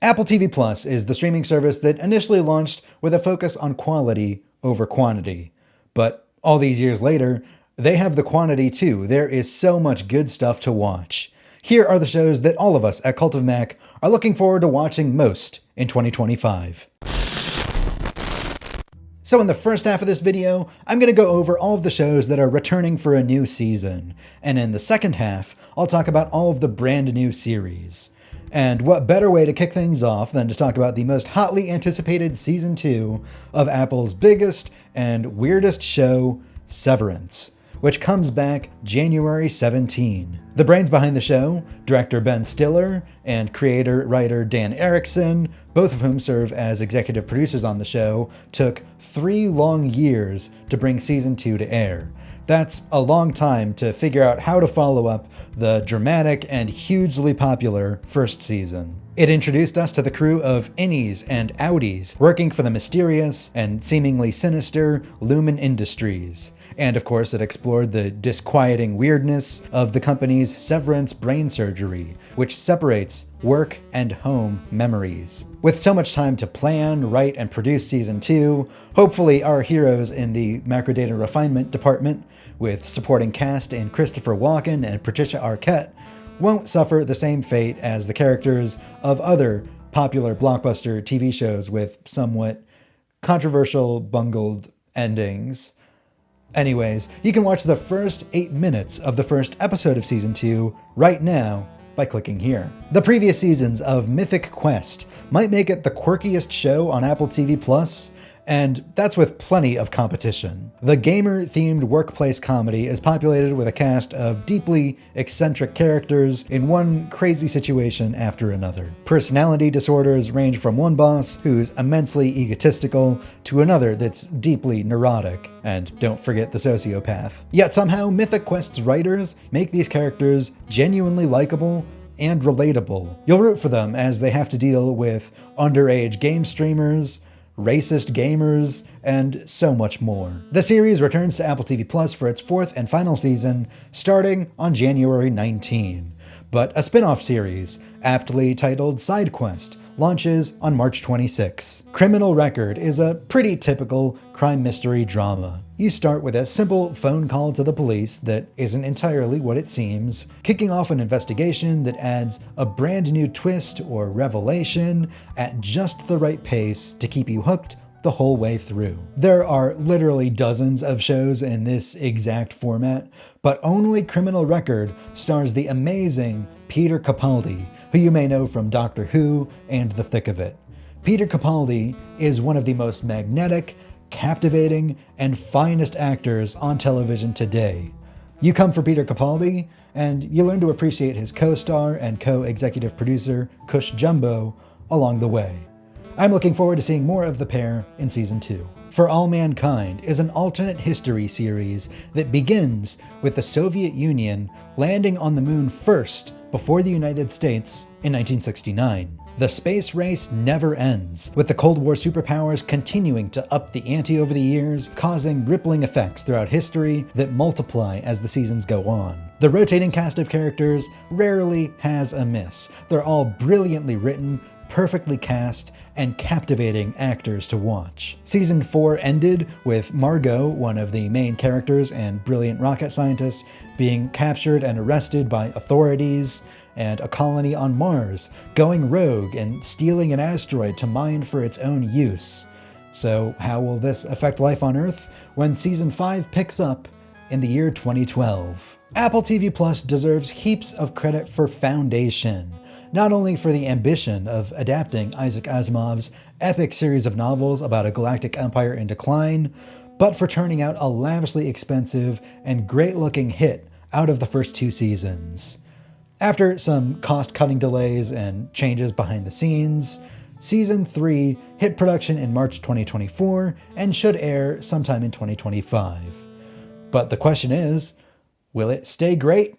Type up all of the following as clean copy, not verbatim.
Apple TV Plus is the streaming service that initially launched with a focus on quality over quantity. But all these years later, they have the quantity too. There is so much good stuff to watch. Here are the shows that all of us at Cult of Mac are looking forward to watching most in 2025. So in the first half of this video, I'm going to go over all of the shows that are returning for a new season. And in the second half, I'll talk about all of the brand new series. And what better way to kick things off than to talk about the most hotly anticipated season 2 of Apple's biggest and weirdest show, Severance, which comes back January 17. The brains behind the show, director Ben Stiller and creator-writer Dan Erickson, both of whom serve as executive producers on the show, took 3 long years to bring season 2 to air. That's a long time to figure out how to follow up the dramatic and hugely popular first season. It introduced us to the crew of innies and outies working for the mysterious and seemingly sinister Lumen Industries. And of course, it explored the disquieting weirdness of the company's severance brain surgery, which separates work and home memories. With so much time to plan, write, and produce season 2, hopefully our heroes in the macrodata refinement department, with supporting cast in Christopher Walken and Patricia Arquette, won't suffer the same fate as the characters of other popular blockbuster TV shows with somewhat controversial, bungled endings. Anyways, you can watch the first 8 minutes of the first episode of season 2 right now by clicking here. The previous seasons of Mythic Quest might make it the quirkiest show on Apple TV Plus, and that's with plenty of competition. The gamer-themed workplace comedy is populated with a cast of deeply eccentric characters in one crazy situation after another. Personality disorders range from one boss who's immensely egotistical to another that's deeply neurotic, and don't forget the sociopath. Yet somehow, Mythic Quest's writers make these characters genuinely likable and relatable. You'll root for them as they have to deal with underage game streamers, racist gamers, and so much more. The series returns to Apple TV Plus for its 4th and final season, starting on January 19. But a spin-off series, aptly titled Side Quest, launches on March 26. Criminal Record is a pretty typical crime mystery drama. You start with a simple phone call to the police that isn't entirely what it seems, kicking off an investigation that adds a brand new twist or revelation at just the right pace to keep you hooked the whole way through. There are literally dozens of shows in this exact format, but only Criminal Record stars the amazing Peter Capaldi, who you may know from Doctor Who and The Thick of It. Peter Capaldi is one of the most magnetic, captivating, and finest actors on television today. You come for Peter Capaldi, and you learn to appreciate his co-star and co-executive producer, Cush Jumbo, along the way. I'm looking forward to seeing more of the pair in season 2. For All Mankind is an alternate history series that begins with the Soviet Union landing on the moon first before the United States in 1969. The space race never ends, with the Cold War superpowers continuing to up the ante over the years, causing rippling effects throughout history that multiply as the seasons go on. The rotating cast of characters rarely has a miss. They're all brilliantly written, perfectly cast, and captivating actors to watch. Season 4 ended with Margot, one of the main characters and brilliant rocket scientist, being captured and arrested by authorities, and a colony on Mars going rogue and stealing an asteroid to mine for its own use. So how will this affect life on Earth when Season 5 picks up in the year 2012? Apple TV Plus deserves heaps of credit for Foundation, not only for the ambition of adapting Isaac Asimov's epic series of novels about a galactic empire in decline, but for turning out a lavishly expensive and great-looking hit out of the first 2 seasons. After some cost-cutting delays and changes behind the scenes, Season 3 hit production in March 2024 and should air sometime in 2025. But the question is, will it stay great?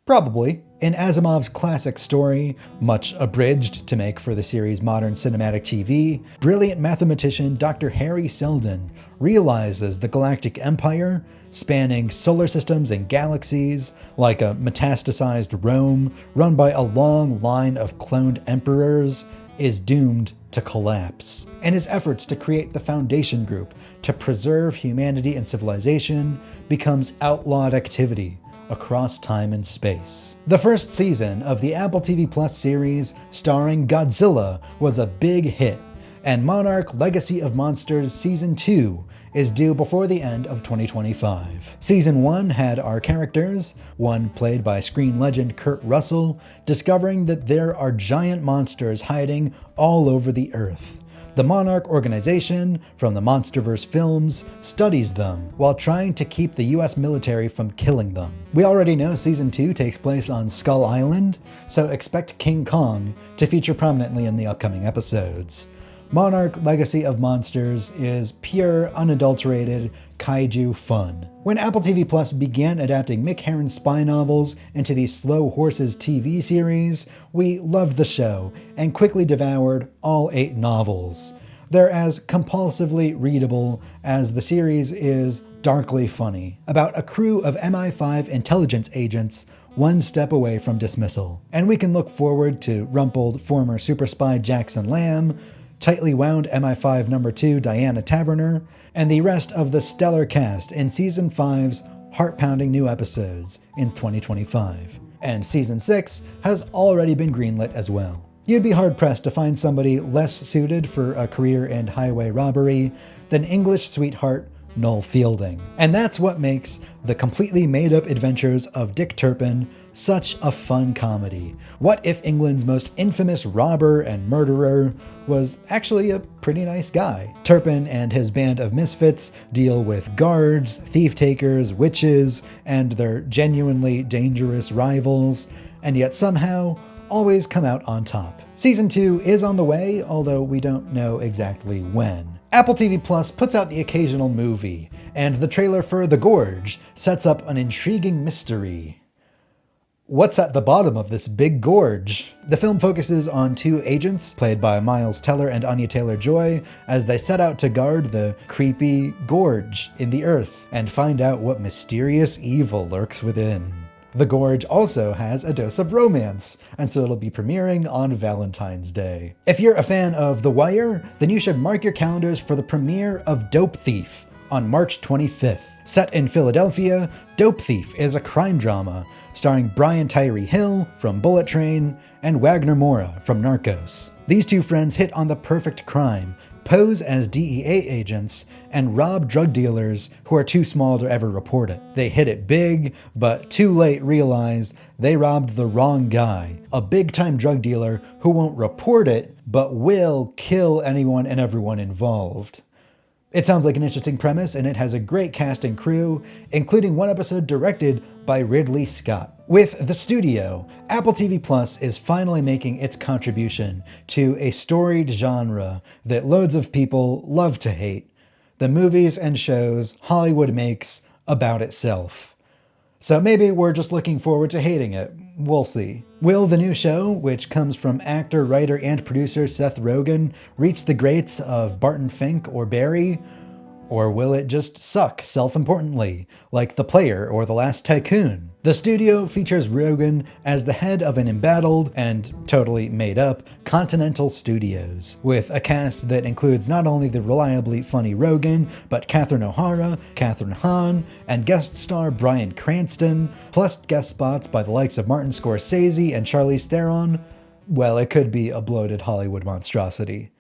Probably. In Asimov's classic story, much abridged to make for the series' modern cinematic TV, brilliant mathematician Dr. Harry Seldon realizes the galactic empire, spanning solar systems and galaxies, like a metastasized Rome run by a long line of cloned emperors, is doomed to collapse, and his efforts to create the Foundation Group to preserve humanity and civilization becomes outlawed activity across time and space. The first season of the Apple TV Plus series starring Godzilla was a big hit, and Monarch: Legacy of Monsters Season 2 is due before the end of 2025. Season 1 had our characters, one played by screen legend Kurt Russell, discovering that there are giant monsters hiding all over the Earth. The Monarch organization from the MonsterVerse films studies them while trying to keep the US military from killing them. We already know Season 2 takes place on Skull Island, so expect King Kong to feature prominently in the upcoming episodes. Monarch: Legacy of Monsters is pure, unadulterated kaiju fun. When Apple TV Plus began adapting Mick Herron's spy novels into the Slow Horses TV series, we loved the show and quickly devoured all 8 novels. They're as compulsively readable as the series is darkly funny, about a crew of MI5 intelligence agents one step away from dismissal. And we can look forward to rumpled former super spy Jackson Lamb, tightly wound MI5 number 2 Diana Taverner, and the rest of the stellar cast in Season 5's heart-pounding new episodes in 2025. And Season 6 has already been greenlit as well. You'd be hard-pressed to find somebody less suited for a career in highway robbery than English sweetheart Noel Fielding. And that's what makes The Completely Made-Up Adventures of Dick Turpin such a fun comedy. What if England's most infamous robber and murderer was actually a pretty nice guy? Turpin and his band of misfits deal with guards, thief-takers, witches, and their genuinely dangerous rivals, and yet somehow always come out on top. Season 2 is on the way, although we don't know exactly when. Apple TV Plus puts out the occasional movie, and the trailer for The Gorge sets up an intriguing mystery. What's at the bottom of this big gorge? The film focuses on 2 agents, played by Miles Teller and Anya Taylor-Joy, as they set out to guard the creepy gorge in the earth and find out what mysterious evil lurks within. The Gorge also has a dose of romance, and so it'll be premiering on Valentine's Day. If you're a fan of The Wire, then you should mark your calendars for the premiere of Dope Thief on March 25th. Set in Philadelphia, Dope Thief is a crime drama starring Brian Tyree Hill from Bullet Train and Wagner Moura from Narcos. These 2 friends hit on the perfect crime, pose as DEA agents, and rob drug dealers who are too small to ever report it. They hit it big, but too late realize they robbed the wrong guy, a big-time drug dealer who won't report it, but will kill anyone and everyone involved. It sounds like an interesting premise, and it has a great cast and crew, including one episode directed by Ridley Scott. With The Studio, Apple TV Plus is finally making its contribution to a storied genre that loads of people love to hate, the movies and shows Hollywood makes about itself. So maybe we're just looking forward to hating it. We'll see. Will the new show, which comes from actor, writer, and producer Seth Rogen, reach the greats of Barton Fink or Barry? Or will it just suck self-importantly, like The Player or The Last Tycoon? The Studio features Rogen as the head of an embattled and totally made up Continental Studios, with a cast that includes not only the reliably funny Rogen, but Catherine O'Hara, Catherine Hahn, and guest star Bryan Cranston, plus guest spots by the likes of Martin Scorsese and Charlize Theron. Well, it could be a bloated Hollywood monstrosity.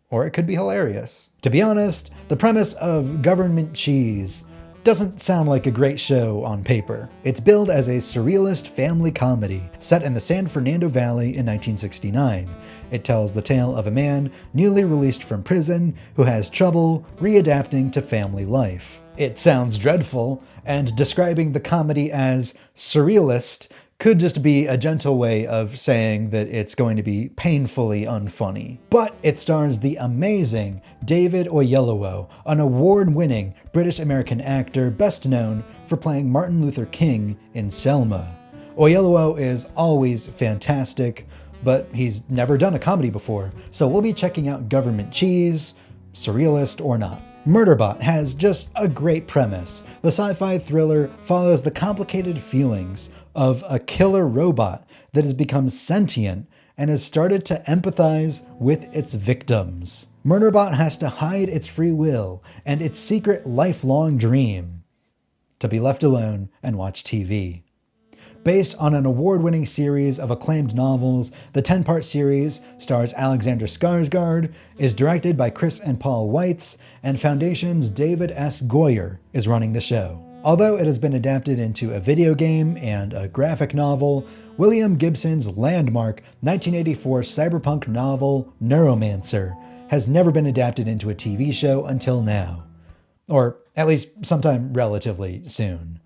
Or it could be hilarious. To be honest, the premise of Government Cheese doesn't sound like a great show on paper. It's billed as a surrealist family comedy set in the San Fernando Valley in 1969. It tells the tale of a man newly released from prison who has trouble readapting to family life. It sounds dreadful, and describing the comedy as surrealist could just be a gentle way of saying that it's going to be painfully unfunny. But it stars the amazing David Oyelowo, an award-winning British-American actor best known for playing Martin Luther King in Selma. Oyelowo is always fantastic, but he's never done a comedy before, so we'll be checking out Government Cheese, surrealist or not. Murderbot has just a great premise. The sci-fi thriller follows the complicated feelings of a killer robot that has become sentient and has started to empathize with its victims. Murderbot has to hide its free will and its secret lifelong dream to be left alone and watch TV. Based on an award-winning series of acclaimed novels, the 10-part series stars Alexander Skarsgård, is directed by Chris and Paul Weitz, and Foundation's David S. Goyer is running the show. Although it has been adapted into a video game and a graphic novel, William Gibson's landmark 1984 cyberpunk novel Neuromancer has never been adapted into a TV show until now. Or at least sometime relatively soon.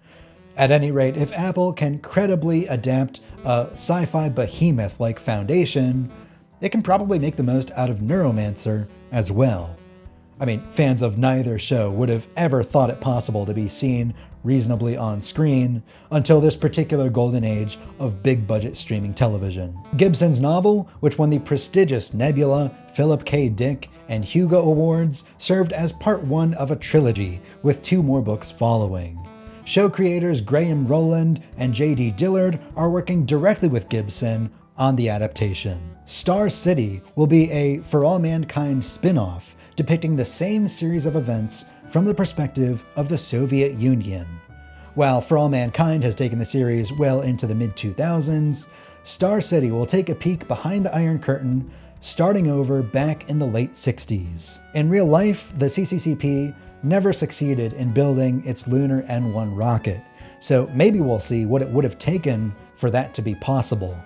At any rate, if Apple can credibly adapt a sci-fi behemoth like Foundation, it can probably make the most out of Neuromancer as well. I mean, fans of neither show would have ever thought it possible to be seen reasonably on screen until this particular golden age of big-budget streaming television. Gibson's novel, which won the prestigious Nebula, Philip K. Dick, and Hugo Awards, served as part one of a trilogy, with 2 more books following. Show creators Graham Rowland and J.D. Dillard are working directly with Gibson on the adaptation. Star City will be a For All Mankind spin-off, depicting the same series of events from the perspective of the Soviet Union. While For All Mankind has taken the series well into the mid-2000s, Star City will take a peek behind the Iron Curtain, starting over back in the late 60s. In real life, the CCCP never succeeded in building its lunar N1 rocket, so maybe we'll see what it would have taken for that to be possible.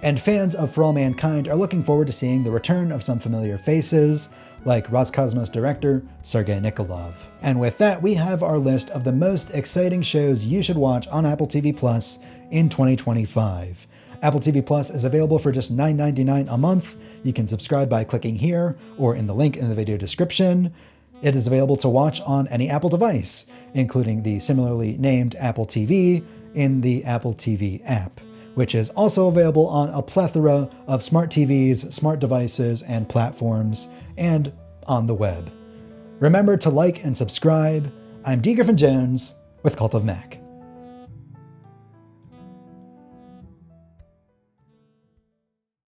And fans of For All Mankind are looking forward to seeing the return of some familiar faces, like Roscosmos director Sergei Nikolov. And with that, we have our list of the most exciting shows you should watch on Apple TV Plus in 2025. Apple TV Plus is available for just $9.99 a month. You can subscribe by clicking here or in the link in the video description. It is available to watch on any Apple device, including the similarly named Apple TV in the Apple TV app, which is also available on a plethora of smart TVs, smart devices, and platforms, and on the web. Remember to like and subscribe. I'm D. Griffin Jones with Cult of Mac.